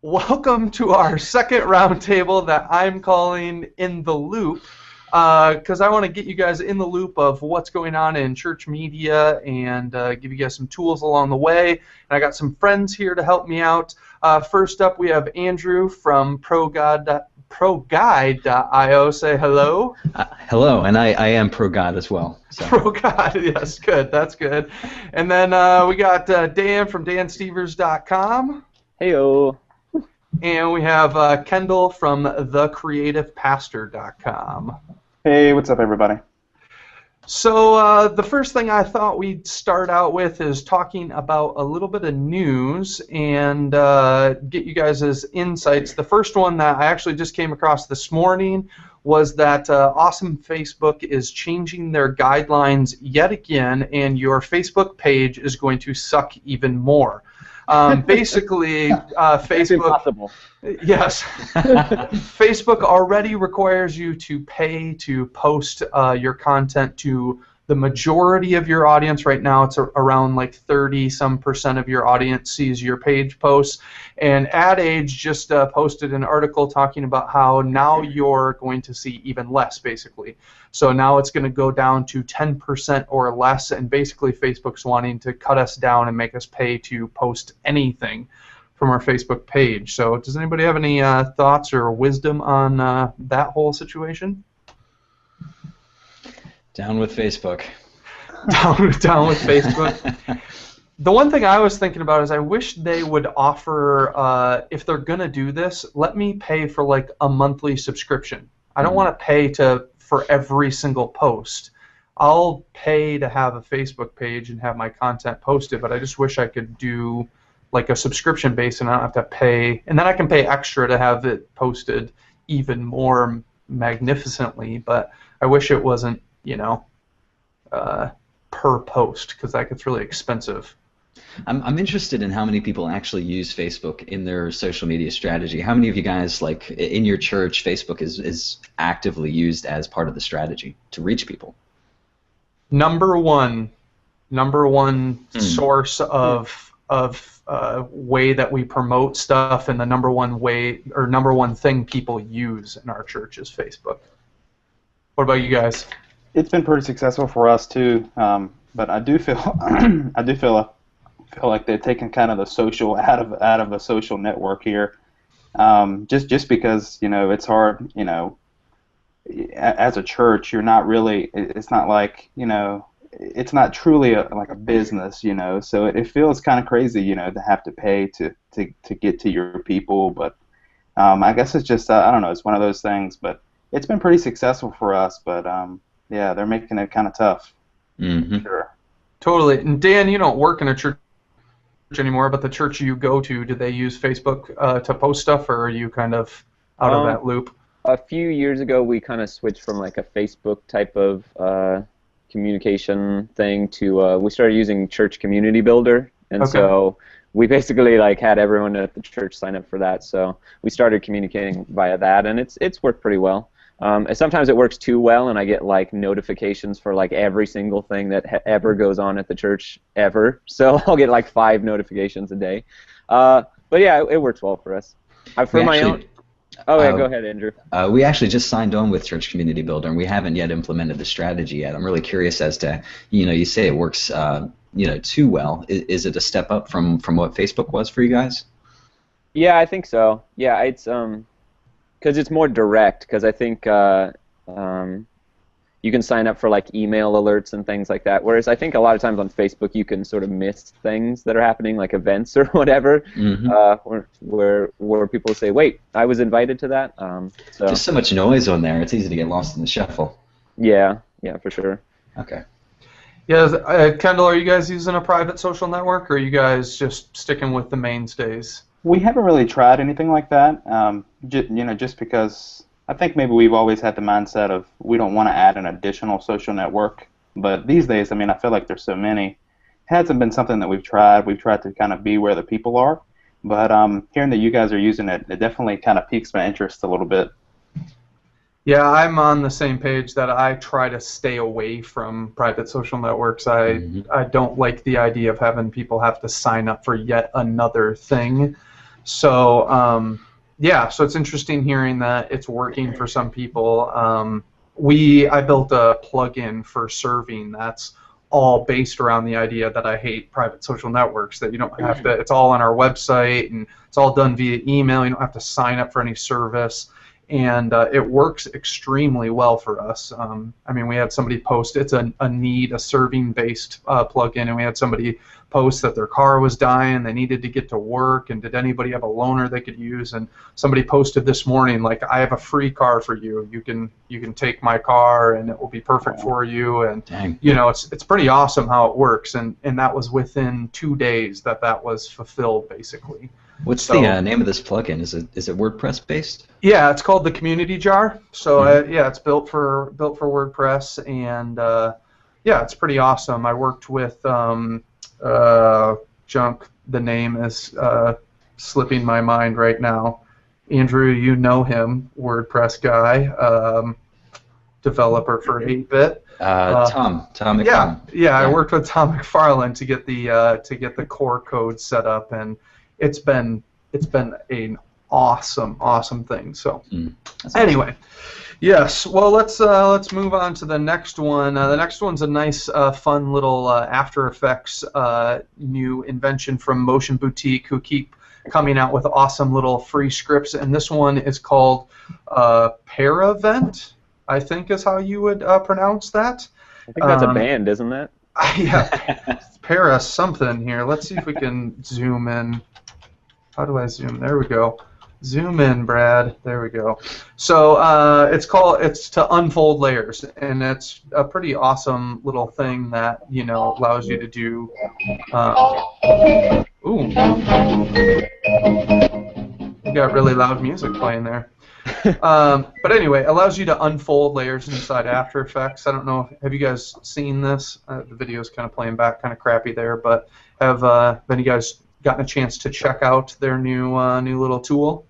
Welcome to our second roundtable that I'm calling In the Loop, because I want to get you guys in the loop of what's going on in church media and give you guys some tools along the way. And I got some friends here to help me out. First up, we have Andrew from ProGuide.io. Say hello. Hello, and I am ProGuide as well. So. ProGuide, yes, good, that's good. And then we got Dan from DanStevers.com. Heyo. And we have Kendall from TheCreativePastor.com. Hey, what's up, everybody? So the first thing I thought we'd start out with is talking about a little bit of news and get you guys' insights. The first one that I actually just came across this morning was that Awesome Facebook is changing their guidelines yet again, and your Facebook page is going to suck even more. Basically, Facebook. Yes, Facebook already requires you to pay to post your content to the majority of your audience. Right now, it's around like 30% of your audience sees your page posts. And Ad Age just posted an article talking about how now you're going to see even less, basically. So now it's going to go down to 10% or less, and basically Facebook's wanting to cut us down and make us pay to post anything from our Facebook page. So does anybody have any thoughts or wisdom on that whole situation? Down with Facebook. Down with Facebook. The one thing I was thinking about is I wish they would offer, if they're going to do this, let me pay for like a monthly subscription. I don't want to pay for every single post. I'll pay to have a Facebook page and have my content posted, but I just wish I could do like a subscription base and I don't have to pay, and then I can pay extra to have it posted even more magnificently, but I wish it wasn't, per post, because that gets really expensive. I'm interested in how many people actually use Facebook in their social media strategy. How many of you guys, like in your church, Facebook is actively used as part of the strategy to reach people? Number one source of way that we promote stuff, and the number one thing people use in our church is Facebook. What about you guys? It's been pretty successful for us too, but I do feel feel like they're taking kind of the social out of the social network here, just because it's hard. As a church, you're not really. It's not like it's not truly like a business, So it feels kind of crazy, to have to pay to get to your people. But I guess it's just I don't know. It's one of those things, but it's been pretty successful for us. But yeah, they're making it kind of tough. Mm-hmm. Sure. Totally. And Dan, you don't work in a church anymore, but the church you go to, do they use Facebook to post stuff, or are you kind of out of that loop? A few years ago, we kind of switched from like a Facebook type of communication thing to we started using Church Community Builder, and so we basically like had everyone at the church sign up for that. So we started communicating via that, and it's worked pretty well. And sometimes it works too well, and I get like notifications for like every single thing that ever goes on at the church ever. So I'll get like 5 notifications a day. But yeah, it works well for us. For my own. Oh yeah, go ahead, Andrew. We actually just signed on with Church Community Builder, and we haven't yet implemented the strategy yet. I'm really curious as to, you say it works, too well. Is it a step up from what Facebook was for you guys? Yeah, I think so. Yeah, it's because it's more direct. Because I think you can sign up for like email alerts and things like that. Whereas I think a lot of times on Facebook you can sort of miss things that are happening, like events or whatever, where people say, "Wait, I was invited to that." So just so much noise on there; it's easy to get lost in the shuffle. Yeah, for sure. Okay. Yeah, Kendall, are you guys using a private social network, or are you guys just sticking with the mainstays? We haven't really tried anything like that, just because I think maybe we've always had the mindset of we don't want to add an additional social network. But these days, I feel like there's so many. It hasn't been something that we've tried. We've tried to kind of be where the people are. But hearing that you guys are using it, it definitely kind of piques my interest a little bit. Yeah, I'm on the same page that I try to stay away from private social networks. I don't like the idea of having people have to sign up for yet another thing. So yeah, so it's interesting hearing that it's working for some people. I built a plugin for serving that's all based around the idea that I hate private social networks, that you don't have to, it's all on our website and it's all done via email, you don't have to sign up for any service, and it works extremely well for us. I mean, we had somebody post, it's a serving-based plugin, and we had somebody post that their car was dying, they needed to get to work, and did anybody have a loaner they could use? And somebody posted this morning, like, I have a free car for you. You can take my car, and it will be perfect for you. And Dang. you know, it's pretty awesome how it works. And that was within 2 days that was fulfilled, basically. What's the name of this plugin? Is it WordPress based? Yeah, it's called the Community Jar. So yeah, it's built for WordPress, and yeah, it's pretty awesome. I worked with Junk. The name is slipping my mind right now. Andrew, you know him, WordPress guy, developer for 8-bit. Tom McFarlane. Yeah, I worked with Tom McFarlane to get the core code set up, and it's been an awesome thing. So anyway, yes. Well, let's move on to the next one. The next one's a nice, fun little After Effects new invention from Motion Boutique, who keep coming out with awesome little free scripts. And this one is called Paravent, I think is how you would pronounce that. I think that's a band, isn't it? Yeah, Para something here. Let's see if we can zoom in. How do I zoom? There we go. Zoom in, Brad. There we go. So it's to unfold layers, and it's a pretty awesome little thing that, you know, allows you to do. Ooh, we got really loud music playing there. But anyway, it allows you to unfold layers inside After Effects. I don't know, have you guys seen this? The video's kind of playing back, kind of crappy there, but have any of you guys gotten a chance to check out their new little tool?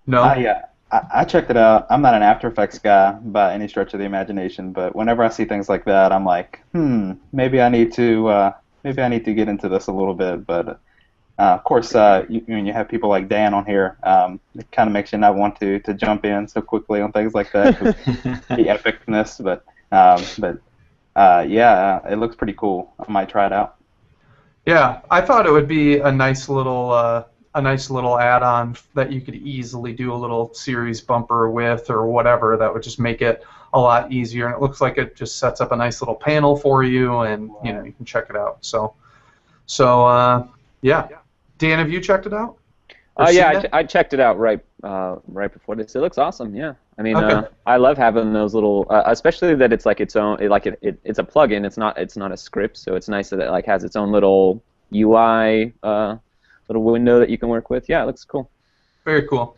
No? Yeah, I checked it out. I'm not an After Effects guy by any stretch of the imagination, but whenever I see things like that, I'm like, maybe I need to get into this a little bit. But of course, when you have people like Dan on here, it kind of makes you not want to jump in so quickly on things like that, the epicness. But yeah, it looks pretty cool. I might try it out. Yeah, I thought it would be a nice little add-on that you could easily do a little series bumper with or whatever. That would just make it a lot easier. And it looks like it just sets up a nice little panel for you, and you know, you can check it out. So yeah. Dan, have you checked it out? Yeah, I checked it out right before this. It looks awesome. Yeah, I mean, okay. I love having those little, especially that it's like its own, it's a plugin. It's not a script, so it's nice that it like has its own little UI, little window that you can work with. Yeah, it looks cool. Very cool.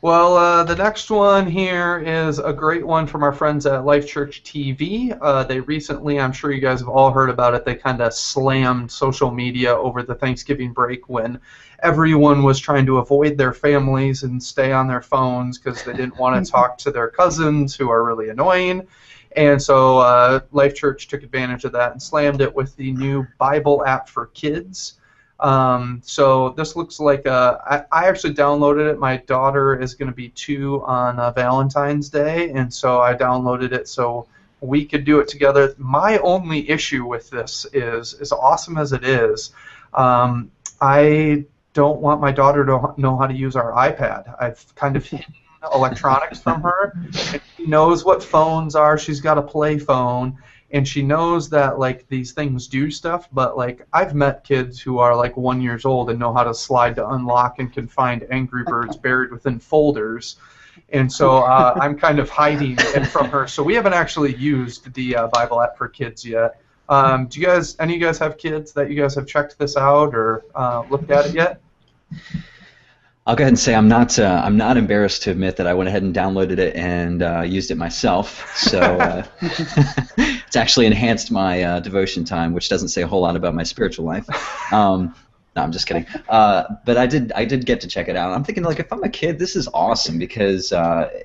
Well, the next one here is a great one from our friends at Life Church TV. They recently, I'm sure you guys have all heard about it, they kind of slammed social media over the Thanksgiving break when everyone was trying to avoid their families and stay on their phones because they didn't want to talk to their cousins who are really annoying. And so Life Church took advantage of that and slammed it with the new Bible app for kids. So this looks like I actually downloaded it. My daughter is going to be 2 on Valentine's Day, and so I downloaded it so we could do it together. My only issue with this is, as awesome as it is, I don't want my daughter to know how to use our iPad. I've kind of hidden electronics from her, and she knows what phones are. She's got a Play phone. And she knows that like these things do stuff, but like I've met kids who are like 1 year old and know how to slide to unlock and can find Angry Birds buried within folders, and so I'm kind of hiding it from her. So we haven't actually used the Bible app for kids yet. Do you guys, any of you guys have kids that you guys have checked this out or looked at it yet? I'll go ahead and say I'm not embarrassed to admit that I went ahead and downloaded it and used it myself. So it's actually enhanced my devotion time, which doesn't say a whole lot about my spiritual life. No, I'm just kidding. But I did get to check it out. I'm thinking, like, if I'm a kid, this is awesome because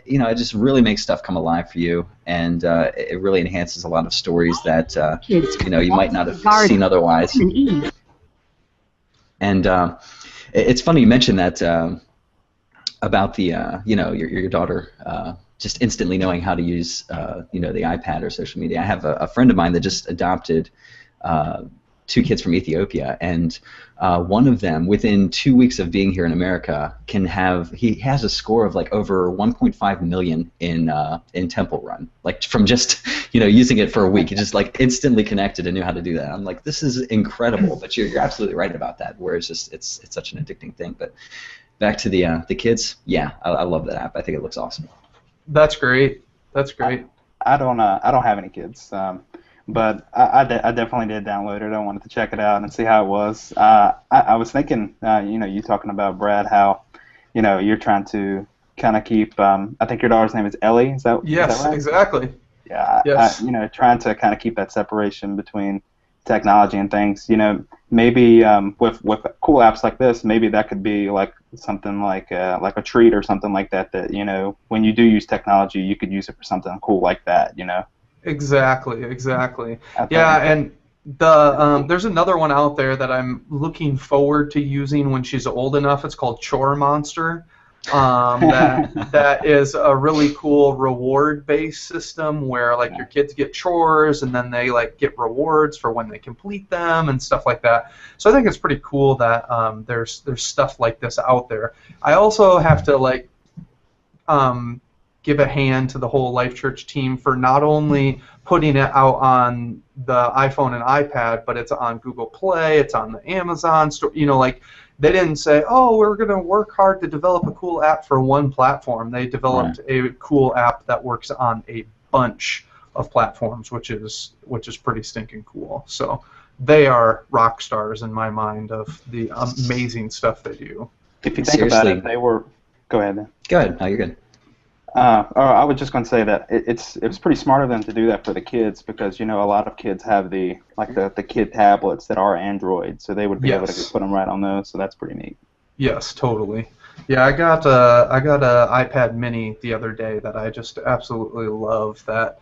you know, it just really makes stuff come alive for you, and it really enhances a lot of stories that you know, you might not have seen otherwise. And it's funny you mentioned that about the your daughter just instantly knowing how to use the iPad or social media. I have a friend of mine that just adopted 2 kids from Ethiopia, and one of them, within 2 weeks of being here in America, he has a score of like over 1.5 million in Temple Run, like from just using it for a week. He just like instantly connected and knew how to do that. I'm like, this is incredible. But you're absolutely right about that, where it's such an addicting thing. But back to the kids, yeah, I love that app. I think it looks awesome. That's great. That's great. I don't have any kids. But I definitely did download it. I wanted to check it out and see how it was. I was thinking, you talking about, Brad, how, you're trying to kind of keep, I think your daughter's name is Ellie, is that right? Exactly. Yeah, yes. Trying to kind of keep that separation between technology and things. Maybe with cool apps like this, maybe that could be like something like a treat or something like that, when you do use technology, you could use it for something cool like that, Exactly. Yeah, and there's another one out there that I'm looking forward to using when she's old enough. It's called Chore Monster. That is a really cool reward-based system where like your kids get chores and then they like get rewards for when they complete them and stuff like that. So I think it's pretty cool that there's stuff like this out there. I also have to give a hand to the whole Life Church team for not only putting it out on the iPhone and iPad, but it's on Google Play, it's on the Amazon store. They didn't say, oh, we're going to work hard to develop a cool app for one platform. They developed a cool app that works on a bunch of platforms, which is pretty stinking cool. So they are rock stars in my mind of the amazing stuff they do. If you think about it, they were. Go ahead. Go ahead. No, you're good. I was just going to say that it's pretty smart of them to do that for the kids, because a lot of kids have the kid tablets that are Android, so they would be able to put them right on those. So that's pretty neat. Yes, totally. Yeah, I got a iPad Mini the other day that I just absolutely love. That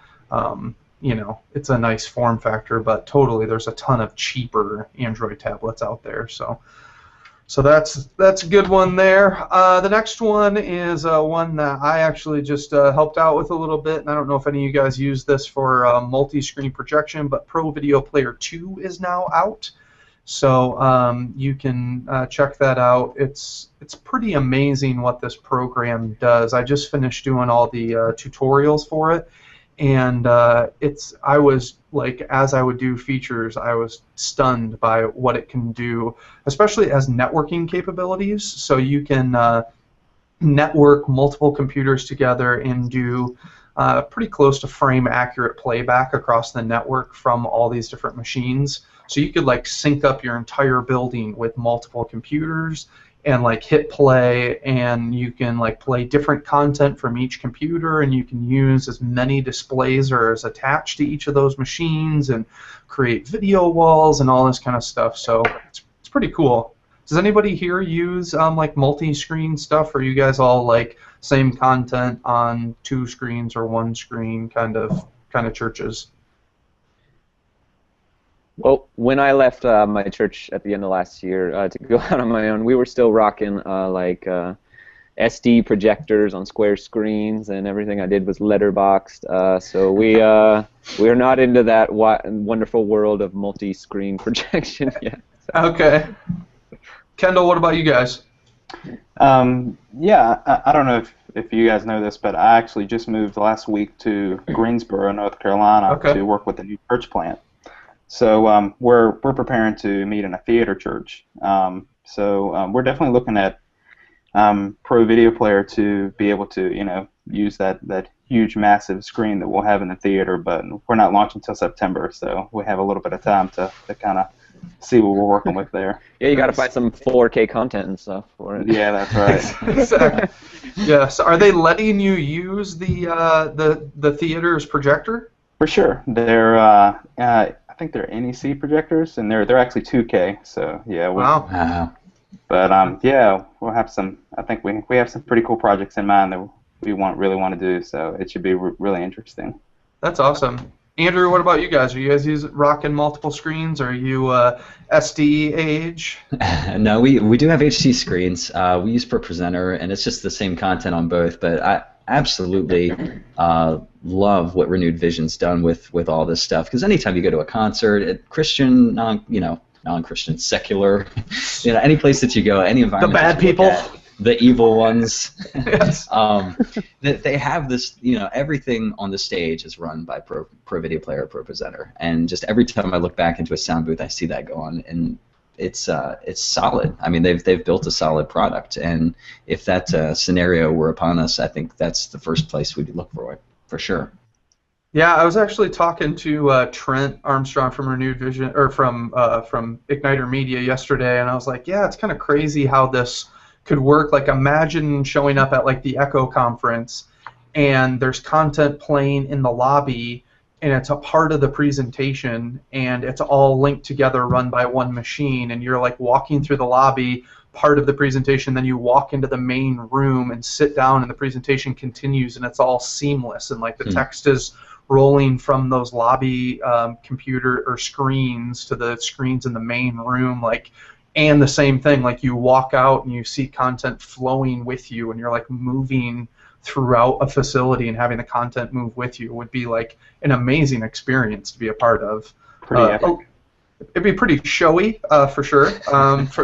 it's a nice form factor, but totally there's a ton of cheaper Android tablets out there. So that's a good one there. The next one is one that I actually just helped out with a little bit, and I don't know if any of you guys use this for multi-screen projection, but Pro Video Player 2 is now out. So you can check that out. It's pretty amazing what this program does. I just finished doing all the tutorials for it, and I was like, as I would do features, I was stunned by what it can do, especially as networking capabilities. So you can network multiple computers together and do pretty close to frame accurate playback across the network from all these different machines. So you could like sync up your entire building with multiple computers and like hit play, and you can like play different content from each computer, and you can use as many displays or as attached to each of those machines and create video walls and all this kind of stuff. So it's pretty cool. Does anybody here use like multi-screen stuff, or are you guys all like same content on 2 screens or 1 screen kind of churches? Well, when I left my church at the end of last year to go out on my own, we were still rocking SD projectors on square screens, and everything I did was letterboxed. So we are not into that wonderful world of multi-screen projection yet. So. Okay. Kendall, what about you guys? Yeah, I don't know if you guys know this, but I actually just moved last week to Greensboro, North Carolina, to work with a new church plant. So we're preparing to meet in a theater church. So we're definitely looking at Pro Video Player to be able to use that huge massive screen that we'll have in the theater. But we're not launching until September, so we have a little bit of time to kind of see what we're working with there. Yeah, you got to find some 4K content and stuff for it. Yeah, that's right. Exactly. Yeah. So are they letting you use the theater's projector? For sure. They're I think they're NEC projectors, and they're actually 2K. So yeah. Wow. But yeah, we'll have some. I think we have some pretty cool projects in mind that we really want to do. So it should be really interesting. That's awesome. Andrew, what about you guys? Are you guys rocking multiple screens? Are you SD age? No, we do have HT screens. We use per presenter, and it's just the same content on both. But I absolutely love what Renewed Vision's done with all this stuff. Because anytime you go to a concert, Christian, non-Christian, secular, any place that you go, any environment, the bad people. The evil ones. Yes. They have this, everything on the stage is run by pro video player, pro presenter, and just every time I look back into a sound booth, I see that go on, and it's solid. I mean, they've built a solid product, and if that scenario were upon us, I think that's the first place we'd look for it, for sure. Yeah, I was actually talking to Trent Armstrong from Renewed Vision, or from Igniter Media yesterday, and I was like, yeah, it's kind of crazy how this could work. Like, imagine showing up at like the Echo conference and there's content playing in the lobby and it's a part of the presentation and it's all linked together, run by one machine, and you're like walking through the lobby, part of the presentation, then you walk into the main room and sit down and the presentation continues and it's all seamless, and like the text is rolling from those lobby computer or screens to the screens in the main room, like. And the same thing, like you walk out and you see content flowing with you and you're like moving throughout a facility and having the content move with you would be like an amazing experience to be a part of. Pretty epic. It'd be pretty showy, for sure.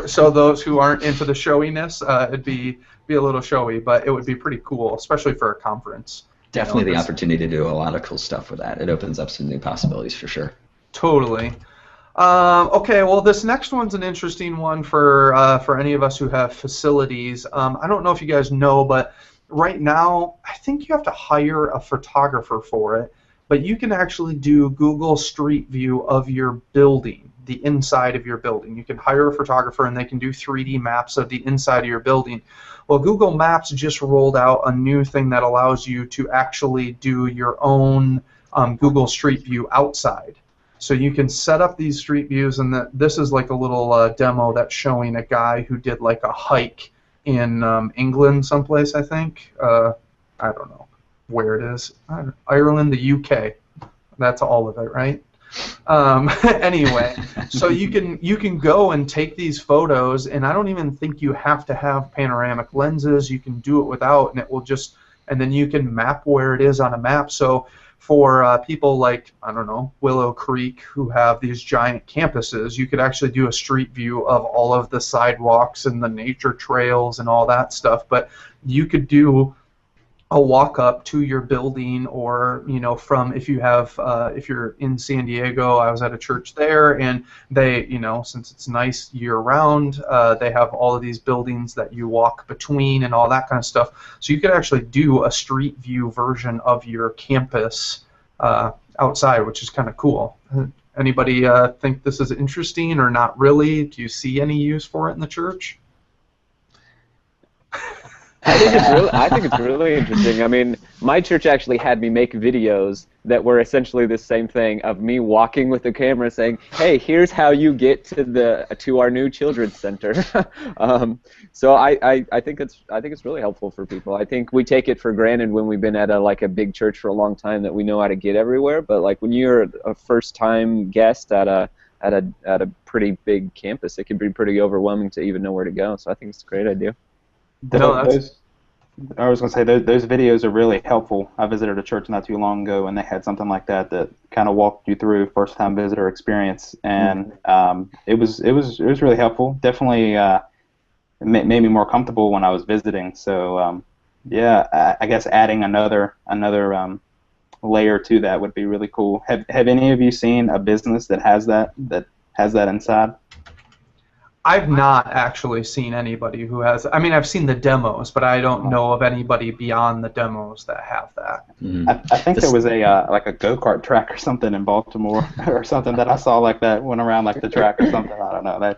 So those who aren't into the showiness, it'd be a little showy, but it would be pretty cool, especially for a conference. Definitely the opportunity to do a lot of cool stuff with that. It opens up some new possibilities for sure. Totally. Okay, well, this next one's an interesting one for any of us who have facilities. I don't know if you guys know, but right now, I think you have to hire a photographer for it, but you can actually do Google Street View of your building, the inside of your building. You can hire a photographer and they can do 3D maps of the inside of your building. Well, Google Maps just rolled out a new thing that allows you to actually do your own Google Street View outside. So you can set up these street views, and this is like a little demo that's showing a guy who did like a hike in England someplace, I think. I don't know where it is. Ireland, the UK. That's all of it, right? Anyway, so you can go and take these photos, and I don't even think you have to have panoramic lenses. You can do it without, and it will just, and then you can map where it is on a map. So for people like, I don't know, Willow Creek, who have these giant campuses, you could actually do a street view of all of the sidewalks and the nature trails and all that stuff. But you could do a walk up to your building, or from if you're in San Diego, I was at a church there, and they, since it's nice year round, they have all of these buildings that you walk between and all that kind of stuff. So you could actually do a street view version of your campus outside, which is kind of cool. Anybody think this is interesting or not really? Do you see any use for it in the church? I think it's really interesting. I mean, my church actually had me make videos that were essentially the same thing, of me walking with the camera saying, "Hey, here's how you get to our new children's center." So I think it's really helpful for people. I think we take it for granted when we've been at a big church for a long time that we know how to get everywhere. But like when you're a first-time guest at a pretty big campus, it can be pretty overwhelming to even know where to go. So I think it's a great idea. I was going to say, those videos are really helpful. I visited a church not too long ago, and they had something like that kind of walked you through first-time visitor experience, and it was really helpful. Definitely made me more comfortable when I was visiting. So yeah, I guess adding another layer to that would be really cool. Have any of you seen a business that has that inside? I've not actually seen anybody who has. I mean, I've seen the demos, but I don't know of anybody beyond the demos that have that. I think there was a go-kart track or something in Baltimore or something that I saw like that, went around like the track or something. I don't know.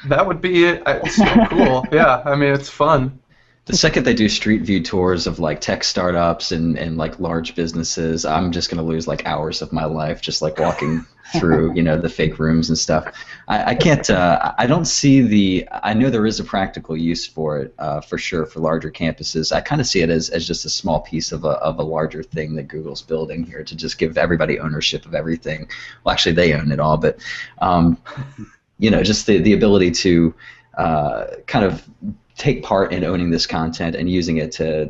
That would be it. It's so cool. Yeah, I mean, it's fun. The second they do street view tours of like tech startups and like large businesses, I'm just gonna lose like hours of my life just like walking through, you know, the fake rooms and stuff. I can't. I don't see the. I know there is a practical use for it, for sure, for larger campuses. I kind of see it as just a small piece of a larger thing that Google's building here to just give everybody ownership of everything. Well, actually, they own it all, but you know, just the ability to kind of take part in owning this content and using it to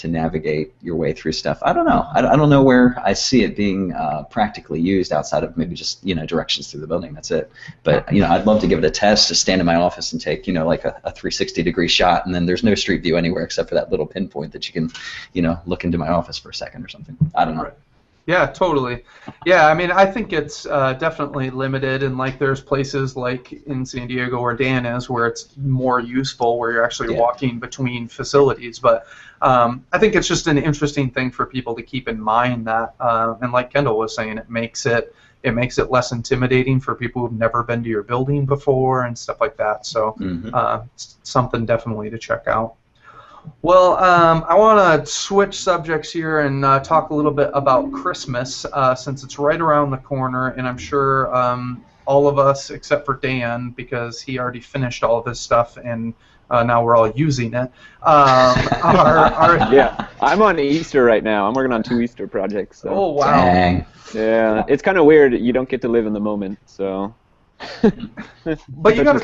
navigate your way through stuff. I don't know. I don't know where I see it being practically used outside of maybe just, you know, directions through the building. That's it. But, you know, I'd love to give it a test, to stand in my office and take, you know, like a 360-degree shot, and then there's no street view anywhere except for that little pinpoint that you can, you know, look into my office for a second or something. I don't know. Right. Yeah, totally. Yeah, I mean, I think it's definitely limited, and like there's places like in San Diego where Dan is where it's more useful, where you're actually walking between facilities. But I think it's just an interesting thing for people to keep in mind that, and like Kendall was saying, it makes it less intimidating for people who've never been to your building before and stuff like that. So it's something definitely to check out. Well, I want to switch subjects here and talk a little bit about Christmas, since it's right around the corner, and I'm sure all of us, except for Dan, because he already finished all of his stuff and now we're all using it. Yeah, I'm on Easter right now. I'm working on 2 Easter projects. So. Oh, wow. Dang. Yeah, it's kind of weird. You don't get to live in the moment, so... But you got a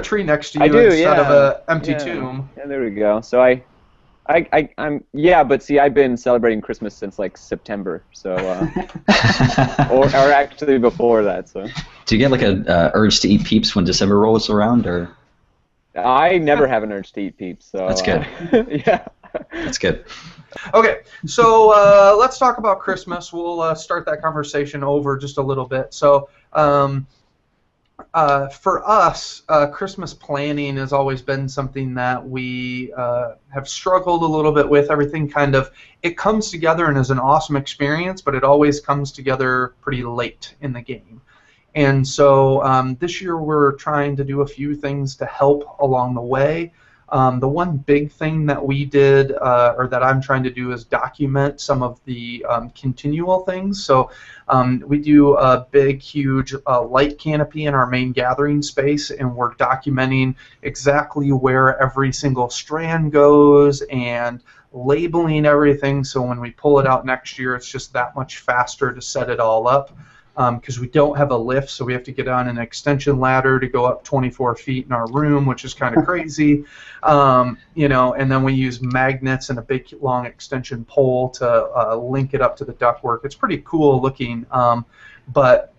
tree next to you I do, instead of an empty tomb. Yeah, there we go. So I'm but see, I've been celebrating Christmas since like September, so or actually before that. So. Do you get like a urge to eat Peeps when December rolls around, or? I never have an urge to eat Peeps, so. That's good. Yeah. That's good. Okay, so let's talk about Christmas. We'll start that conversation over just a little bit. So. For us, Christmas planning has always been something that we have struggled a little bit with. Everything kind of, it comes together and is an awesome experience, but it always comes together pretty late in the game. And so this year we're trying to do a few things to help along the way. The one big thing that we did, or that I'm trying to do, is document some of the continual things. So we do a big, huge light canopy in our main gathering space, and we're documenting exactly where every single strand goes and labeling everything, so when we pull it out next year, it's just that much faster to set it all up. Because we don't have a lift, so we have to get on an extension ladder to go up 24 feet in our room, which is kind of crazy. You know, and then we use magnets and a big, long extension pole to link it up to the ductwork. It's pretty cool looking, but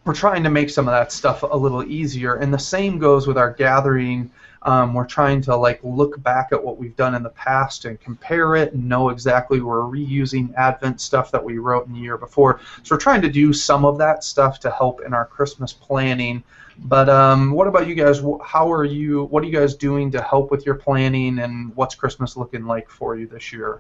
we're trying to make some of that stuff a little easier. And the same goes with our gathering. We're trying to like look back at what we've done in the past and compare it and know exactly we're reusing Advent stuff that we wrote in the year before. So we're trying to do some of that stuff to help in our Christmas planning. But what about you guys? What are you guys doing to help with your planning, and what's Christmas looking like for you this year?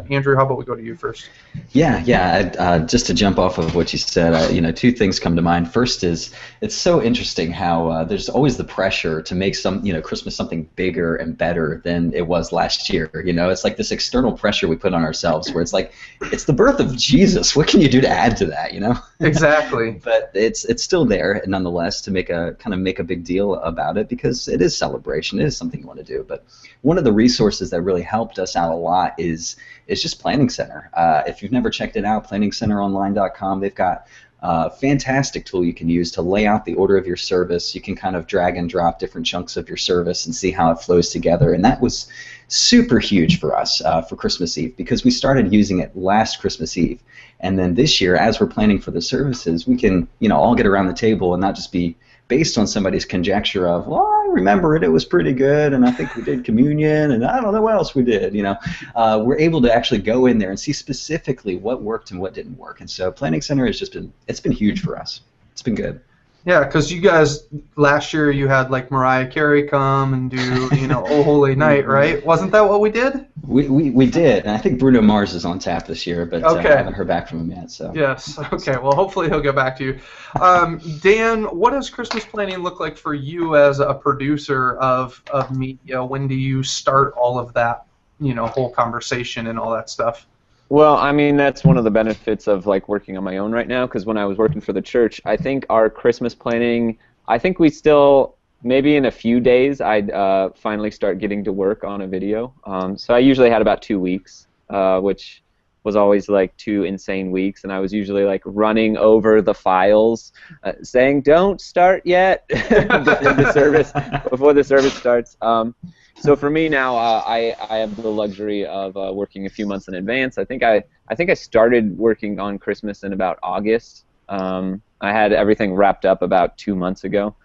Andrew, how about we go to you first? Yeah. Just to jump off of what you said, you know, 2 things come to mind. First is, it's so interesting how there's always the pressure to make Christmas something bigger and better than it was last year. You know, it's like this external pressure we put on ourselves, where it's like, it's the birth of Jesus. What can you do to add to that? You know. Exactly. But it's still there nonetheless to make a big deal about it, because it is celebration. It is something you want to do. But one of the resources that really helped us out a lot is just Planning Center. If you've never checked it out, PlanningCenterOnline.com, they've got a fantastic tool you can use to lay out the order of your service. You can kind of drag and drop different chunks of your service and see how it flows together. And that was super huge for us for Christmas Eve, because we started using it last Christmas Eve. And then this year, as we're planning for the services, we can, you know, all get around the table and not just be based on somebody's conjecture of, well, I remember it was pretty good, and I think we did communion, and I don't know what else we did, you know. We're able to actually go in there and see specifically what worked and what didn't work. And so Planning Center has just been, it's been huge for us. It's been good. Yeah, because you guys last year you had like Mariah Carey come and do Oh Holy Night, right? Wasn't that what we did? We did, and I think Bruno Mars is on tap this year, but Okay. I haven't heard back from him yet. So. Yes. Okay. Well, hopefully he'll get back to you. Dan, what does Christmas planning look like for you as a producer of media? When do you start all of that, whole conversation and all that stuff? Well, I mean, that's one of the benefits of like working on my own right now, because when I was working for the church, I think our Christmas planning, I think we still, maybe in a few days, I'd finally start getting to work on a video. So I usually had about 2 weeks, which was always like 2 insane weeks, and I was usually like running over the files, saying, "Don't start yet," before the service starts. So for me now, I have the luxury of working a few months in advance. I think I started working on Christmas in about August. I had everything wrapped up about 2 months ago.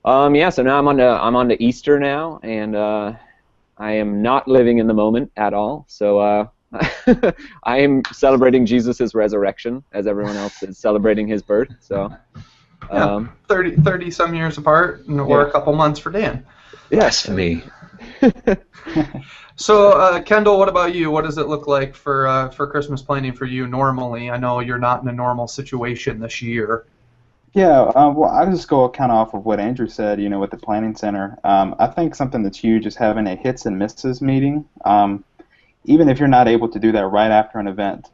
Yeah, so now I'm on to Easter now, and I am not living in the moment at all. So I am celebrating Jesus' resurrection as everyone else is celebrating his birth. So yeah, 30 some years apart, or a couple months for Dan. Yes, for me. So, Kendall, what about you? What does it look like for Christmas planning for you normally? I know you're not in a normal situation this year. Yeah, well, I'll just go kind of off of what Andrew said, with the planning center. I think something that's huge is having a hits and misses meeting. Even if you're not able to do that right after an event,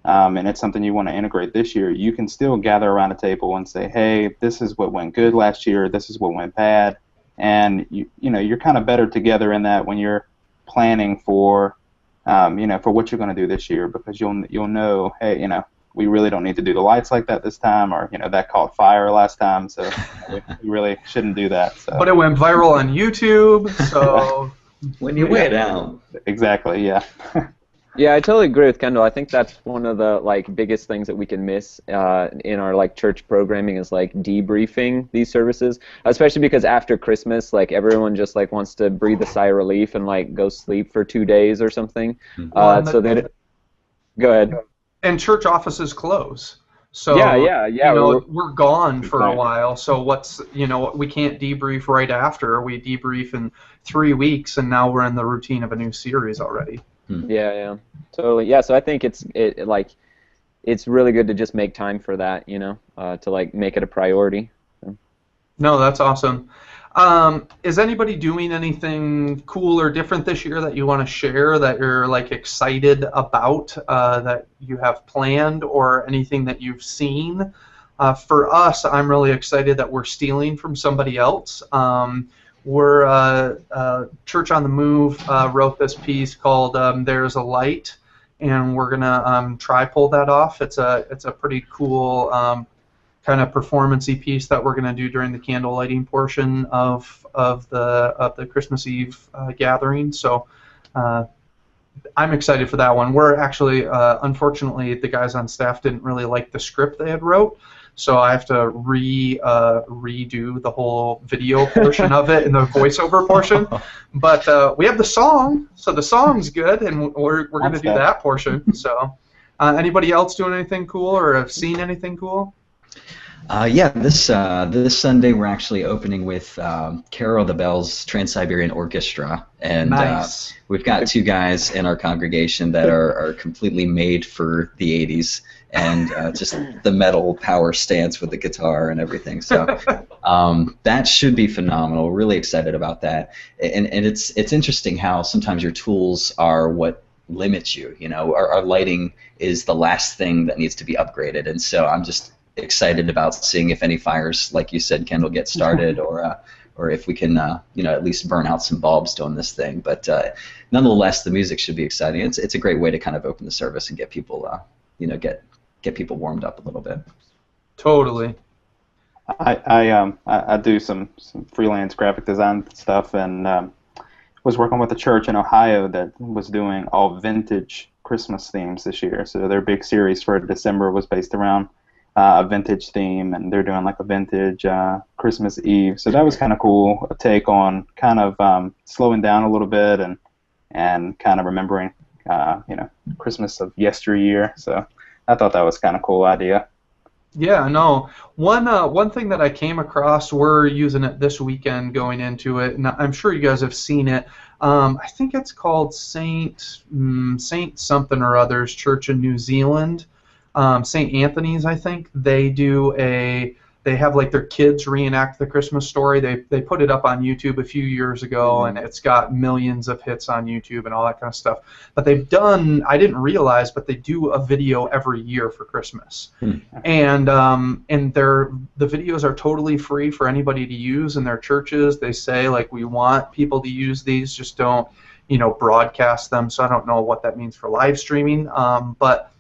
and it's something you want to integrate this year, you can still gather around a table and say, hey, this is what went good last year, this is what went bad. And you're kind of better together in that when you're planning for, for what you're going to do this year, because you'll know, hey, we really don't need to do the lights like that this time, or that caught fire last time, so we really shouldn't do that. So. But it went viral on YouTube, so when you went out. Exactly. Yeah. Yeah, I totally agree with Kendall. I think that's one of the biggest things that we can miss in our church programming is debriefing these services, especially because after Christmas, everyone just wants to breathe a sigh of relief and go sleep for 2 days or something. So then, go ahead. And church offices close. So yeah. We're gone for a while. So we can't debrief right after. We debrief in 3 weeks, and now we're in the routine of a new series already. Yeah, totally. Yeah, so I think it's really good to just make time for that, to make it a priority. No, that's awesome. Is anybody doing anything cool or different this year that you want to share, that you're excited about, that you have planned, or anything that you've seen? For us, I'm really excited that we're stealing from somebody else. We're Church on the Move wrote this piece called "There's a Light," and we're gonna try pull that off. It's a pretty cool kind of performance-y piece that we're gonna do during the candle lighting portion of the Christmas Eve gathering. So I'm excited for that one. We're actually unfortunately the guys on staff didn't really like the script they had wrote. So I have to redo the whole video portion of it and the voiceover portion. But we have the song, so the song's good, and we're going to do that portion. So anybody else doing anything cool or have seen anything cool? Yeah, this Sunday we're actually opening with Carol the Bells Trans-Siberian Orchestra, and nice. We've got 2 guys in our congregation that are completely made for the 80s, and just the metal power stance with the guitar and everything. So that should be phenomenal. Really excited about that, and it's interesting how sometimes your tools are what limits you. Our lighting is the last thing that needs to be upgraded, and so I'm just excited about seeing if any fires, like you said, Kendall, get started, or if we can, at least burn out some bulbs doing this thing. But nonetheless, the music should be exciting. It's a great way to kind of open the service and get people, get people warmed up a little bit. Totally. I do some freelance graphic design stuff, and was working with a church in Ohio that was doing all vintage Christmas themes this year. So their big series for December was based around a vintage theme, and they're doing a vintage Christmas Eve. So that was kind of cool, a take on kind of slowing down a little bit and kind of remembering, Christmas of yesteryear. So I thought that was kind of cool idea. Yeah, no. One thing that I came across, we're using it this weekend going into it, and I'm sure you guys have seen it. I think it's called Saint something or others Church in New Zealand, Saint Anthony's, I think. They have like their kids reenact the Christmas story. They put it up on YouTube a few years ago, and it's got millions of hits on YouTube and all that kind of stuff. But I didn't realize, but they do a video every year for Christmas. And the videos are totally free for anybody to use in their churches. They say, like, we want people to use these, just don't, broadcast them. So I don't know what that means for live streaming, but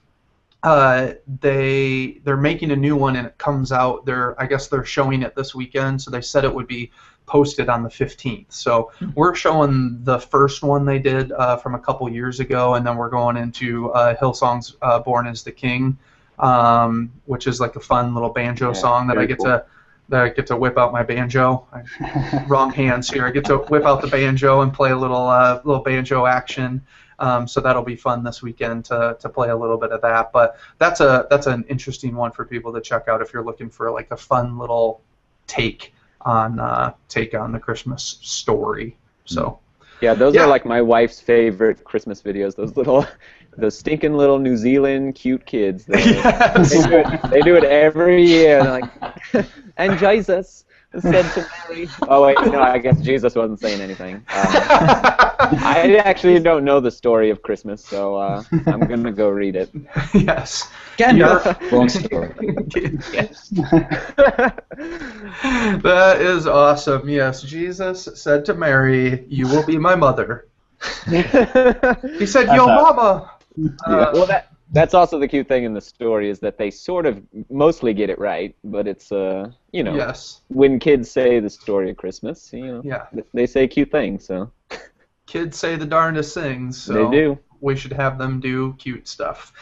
they're making a new one, and it comes out. I guess they're showing it this weekend, so they said it would be posted on the 15th. So we're showing the first one they did from a couple years ago, and then we're going into Hillsong's "Born is the King," which is like a fun little banjo song that I get to whip out my banjo. Wrong hands here. I get to whip out the banjo and play a little banjo action. So that'll be fun this weekend to play a little bit of that. But that's an interesting one for people to check out if you're looking for like a fun little take on the Christmas story. So yeah, those are like my wife's favorite Christmas videos. Those stinking little New Zealand cute kids. They do it every year. They're like, and Jesus said to Mary. Oh wait, no, I guess Jesus wasn't saying anything. I actually don't know the story of Christmas, so I'm gonna go read it. Yes. Wrong story. Yes. That is awesome. Yes, Jesus said to Mary, "You will be my mother." He said, "Yo, mama." Well, that's also the cute thing in the story is that they sort of mostly get it right, but it's yes. When kids say the story of Christmas, they say cute things. So kids say the darndest things. So they do. We should have them do cute stuff.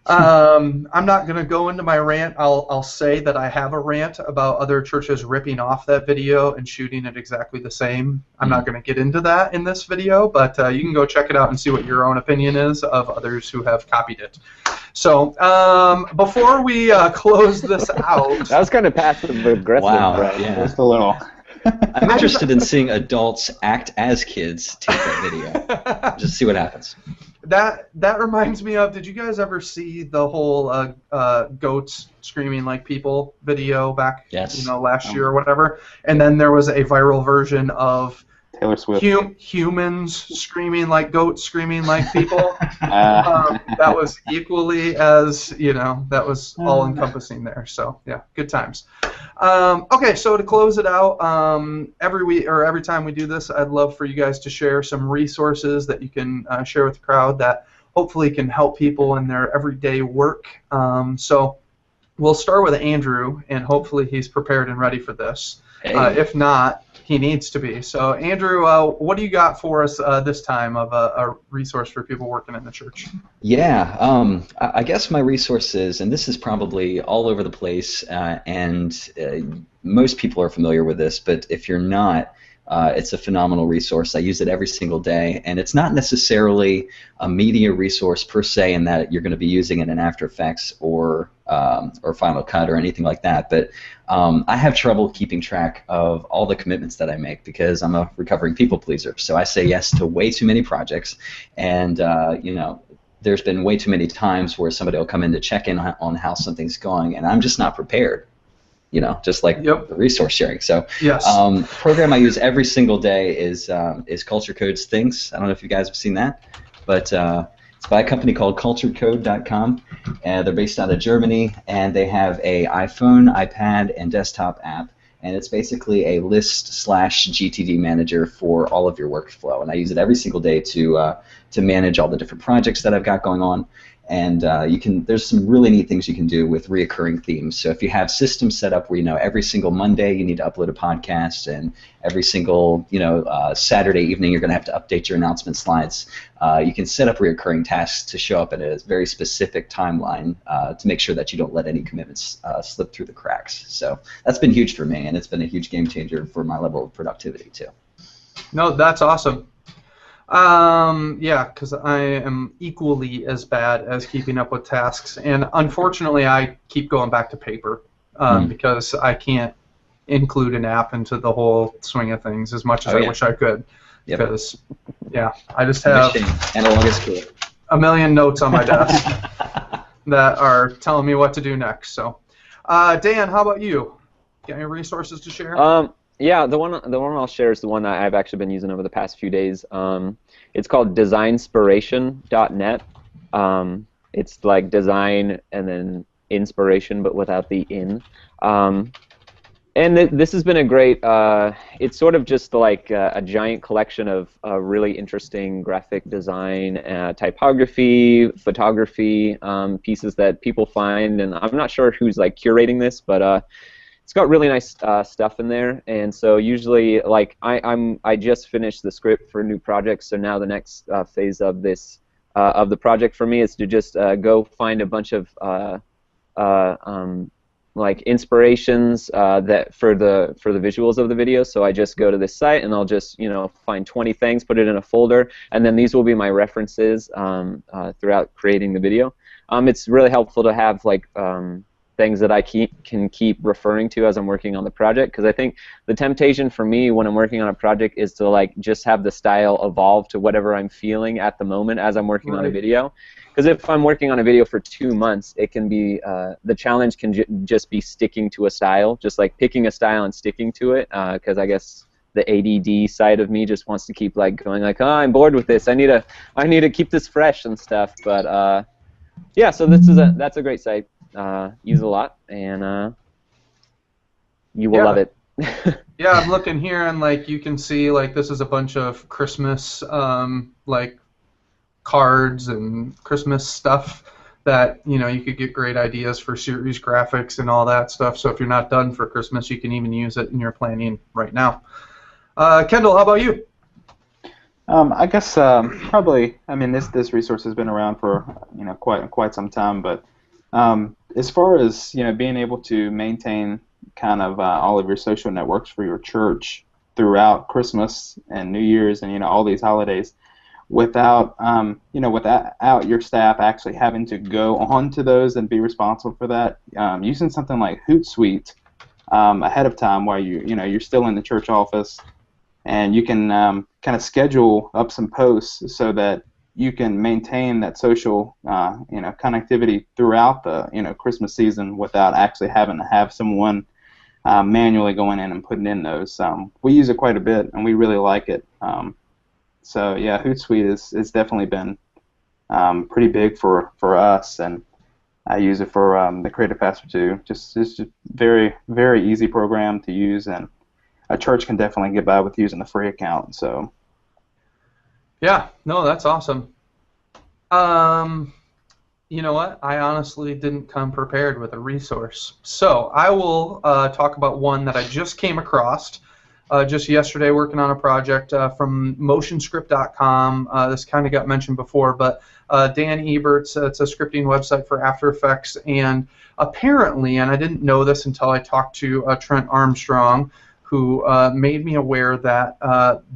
I'm not going to go into my rant. I'll say that I have a rant about other churches ripping off that video and shooting it exactly the same. I'm not going to get into that in this video, but you can go check it out and see what your own opinion is of others who have copied it. So before we close this out... That was kind of passive-aggressive. Wow, right? Yeah. Just a little. I'm interested in seeing adults act as kids take that video. Just see what happens. That reminds me of, did you guys ever see the whole goats screaming like people video back last year or whatever? And then there was a viral version of Taylor Swift. Humans screaming like goats screaming like people. That was equally as, that was all encompassing there. So yeah, good times. Okay, so to close it out, every week or every time we do this, I'd love for you guys to share some resources that you can share with the crowd that hopefully can help people in their everyday work. So we'll start with Andrew, and hopefully he's prepared and ready for this. If not, he needs to be. So Andrew, what do you got for us this time of a resource for people working in the church? Yeah, I guess my resources, and this is probably all over the place, and most people are familiar with this, but if you're not, it's a phenomenal resource. I use it every single day, and it's not necessarily a media resource per se in that you're going to be using it in After Effects or Final Cut or anything like that, but I have trouble keeping track of all the commitments that I make because I'm a recovering people pleaser. So I say yes to way too many projects, and there's been way too many times where somebody will come in to check in on how something's going, and I'm just not prepared. Just like the resource sharing. So, yes. Program I use every single day is Culture Code's Things. I don't know if you guys have seen that, but it's by a company called ChurchMediaDesign.tv. They're based out of Germany, and they have a iPhone, iPad, and desktop app, and it's basically a list/GTD manager for all of your workflow. And I use it every single day to manage all the different projects that I've got going on. And there's some really neat things you can do with reoccurring themes. So if you have systems set up where every single Monday you need to upload a podcast, and every single Saturday evening you're going to have to update your announcement slides, you can set up reoccurring tasks to show up at a very specific timeline to make sure that you don't let any commitments slip through the cracks. So that's been huge for me, and it's been a huge game changer for my level of productivity too. No, that's awesome. Yeah, because I am equally as bad as keeping up with tasks, and unfortunately, I keep going back to paper because I can't include an app into the whole swing of things as much as I wish I could. Yep. Because, yeah, I just have analog is cool. a million notes on my desk that are telling me what to do next. So, Dan, how about you? Got any resources to share? Yeah, the one I'll share is the one that I've actually been using over the past few days. It's called Designspiration.net. It's like design and then inspiration, but without the in. And this has been a great, it's sort of just like a giant collection of really interesting graphic design, typography, photography pieces that people find, and I'm not sure who's like curating this, but it's got really nice stuff in there. And so usually, like I just finished the script for a new project, so now the next phase of this of the project for me is to just go find a bunch of like inspirations that for the visuals of the video. So I just go to this site and I'll just find 20 things, put it in a folder, and then these will be my references throughout creating the video. It's really helpful to have like things that I can keep referring to as I'm working on the project, because I think the temptation for me when I'm working on a project is to like just have the style evolve to whatever I'm feeling at the moment as I'm working on a video. Because if I'm working on a video for 2 months, it can be the challenge can just be sticking to a style, just like picking a style and sticking to it. Because I guess the ADD side of me just wants to keep like going like, oh, I'm bored with this. I need to keep this fresh and stuff. But yeah, so that's a great site. Use a lot, and you will love it. Yeah, I'm looking here, and like you can see, like this is a bunch of Christmas like cards and Christmas stuff that you could get great ideas for series graphics and all that stuff. So if you're not done for Christmas, you can even use it in your planning right now. Kendall, how about you? I guess probably. I mean, this resource has been around for quite some time, but as far as being able to maintain kind of all of your social networks for your church throughout Christmas and New Year's and all these holidays, without without your staff actually having to go onto those and be responsible for that, using something like Hootsuite ahead of time while you're still in the church office, and you can kind of schedule up some posts so that you can maintain that social connectivity throughout the Christmas season without actually having to have someone manually going in and putting in those. We use it quite a bit and we really like it. So yeah, Hootsuite has definitely been pretty big for us, and I use it for the Creative Pastor too. Just a very, very easy program to use, and a church can definitely get by with using the free account. So yeah, no, that's awesome. You know what? I honestly didn't come prepared with a resource. So I will talk about one that I just came across just yesterday working on a project from motionscript.com. This kind of got mentioned before, but Dan Ebert's, it's a scripting website for After Effects, and apparently, and I didn't know this until I talked to Trent Armstrong, who made me aware that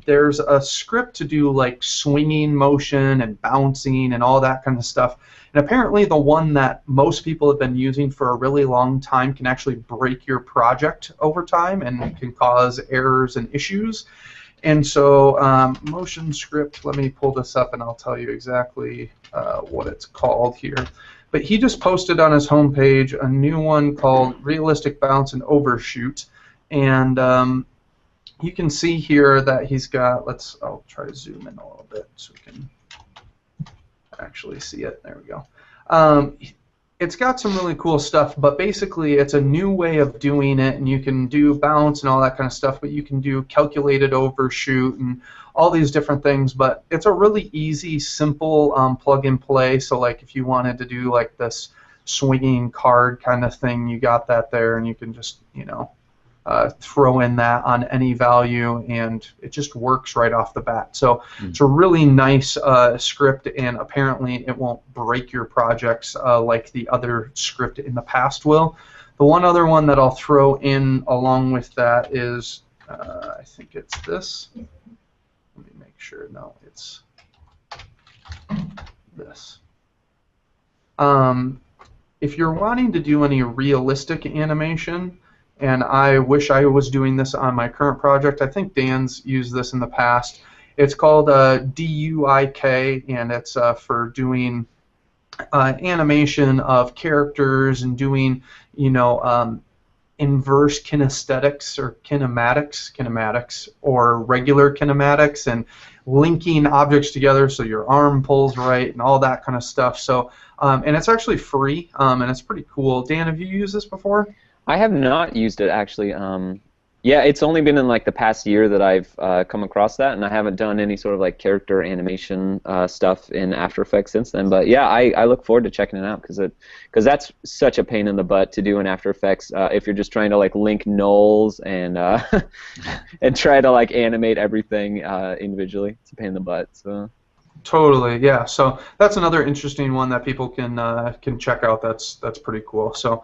there's a script to do like swinging motion and bouncing and all that kind of stuff. And apparently the one that most people have been using for a really long time can actually break your project over time and can cause errors and issues. And so motion script, let me pull this up and I'll tell you exactly what it's called here. But he just posted on his homepage a new one called Realistic Bounce and Overshoot. And you can see here that he's got, I'll try to zoom in a little bit so we can actually see it. There we go. It's got some really cool stuff, but basically it's a new way of doing it, and you can do bounce and all that kind of stuff, but you can do calculated overshoot and all these different things, but it's a really easy, simple plug and play. So like if you wanted to do like this swinging card kind of thing, you got that there, and you can just, throw in that on any value, and it just works right off the bat. So it's a really nice script, and apparently it won't break your projects like the other script in the past will. The one other one that I'll throw in along with that is, I think it's this. Let me make sure. No, it's this. If you're wanting to do any realistic animation, and I wish I was doing this on my current project, I think Dan's used this in the past. It's called DUIK, and it's for doing animation of characters and doing, inverse kinesthetics or kinematics, or regular kinematics, and linking objects together so your arm pulls right and all that kind of stuff. So, and it's actually free, and it's pretty cool. Dan, have you used this before? I have not used it actually. Yeah, it's only been in like the past year that I've come across that, and I haven't done any sort of like character animation stuff in After Effects since then. But yeah, I look forward to checking it out because that's such a pain in the butt to do in After Effects if you're just trying to like link nulls and and try to like animate everything individually. It's a pain in the butt. So. Totally, yeah. So that's another interesting one that people can check out. That's pretty cool. So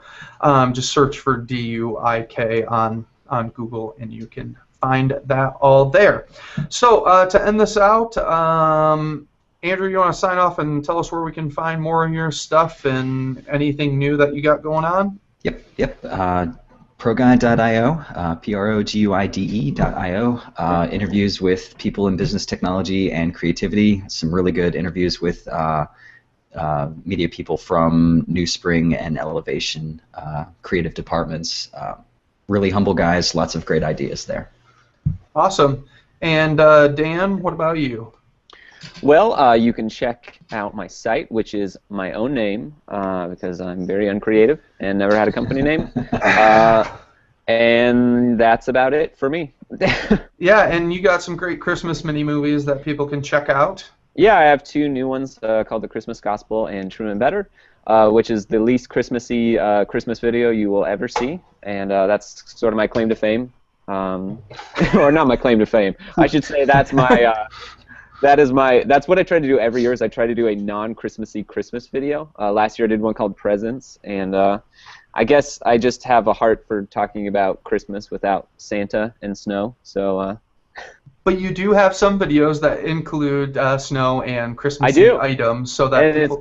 just search for DUIK on Google, and you can find that all there. So to end this out, Andrew, you want to sign off and tell us where we can find more of your stuff and anything new that you got going on? Yep. Proguide.io, Proguide.io, interviews with people in business technology and creativity, some really good interviews with media people from NewSpring and Elevation, creative departments, really humble guys, lots of great ideas there. Awesome. And Dan, what about you? Well, you can check out my site, which is my own name, because I'm very uncreative and never had a company name. And that's about it for me. Yeah, and you got some great Christmas mini-movies that people can check out. Yeah, I have two new ones called The Christmas Gospel and Truman Better, which is the least Christmassy Christmas video you will ever see. And that's sort of my claim to fame. Or not my claim to fame. I should say that's my... That's what I try to do every year. Is I try to do a non-Christmassy Christmas video. Last year I did one called Presents, and I guess I just have a heart for talking about Christmas without Santa and snow. So. But you do have some videos that include snow and Christmas items, so that and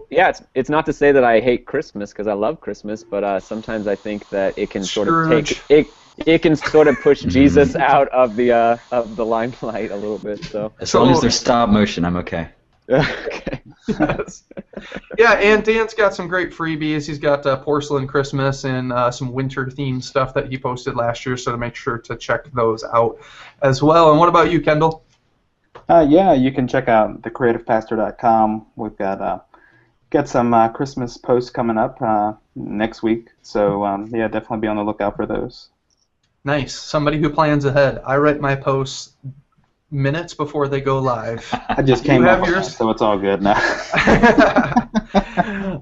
it's not to say that I hate Christmas, because I love Christmas, but sometimes I think that it can sort of take it can sort of push Jesus out of the limelight a little bit. So as long as they're stop motion, I'm okay. Okay. Yes. Yeah, and Dan's got some great freebies. He's got Porcelain Christmas and some winter-themed stuff that he posted last year, so to make sure to check those out as well. And what about you, Kendall? Yeah, you can check out thecreativepastor.com. We've got some Christmas posts coming up next week, so yeah, definitely be on the lookout for those. Nice. Somebody who plans ahead. I write my posts minutes before they go live. I just came up with yours, so it's all good now.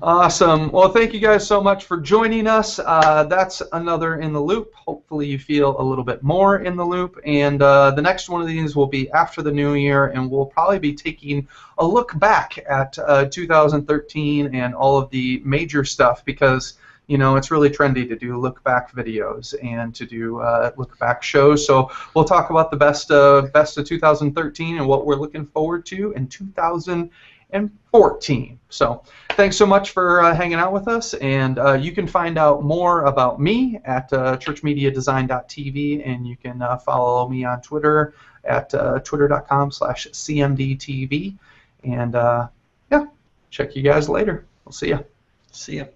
Awesome. Well, thank you guys so much for joining us. That's another In the Loop. Hopefully you feel a little bit more in the loop. And the next one of these will be after the new year, and we'll probably be taking a look back at 2013 and all of the major stuff, because it's really trendy to do look-back videos and to do look-back shows. So we'll talk about the best of 2013 and what we're looking forward to in 2014. So thanks so much for hanging out with us. And you can find out more about me at ChurchMediaDesign.tv, and you can follow me on Twitter at twitter.com/CMDTV. And yeah, check you guys later. We'll see ya. See ya.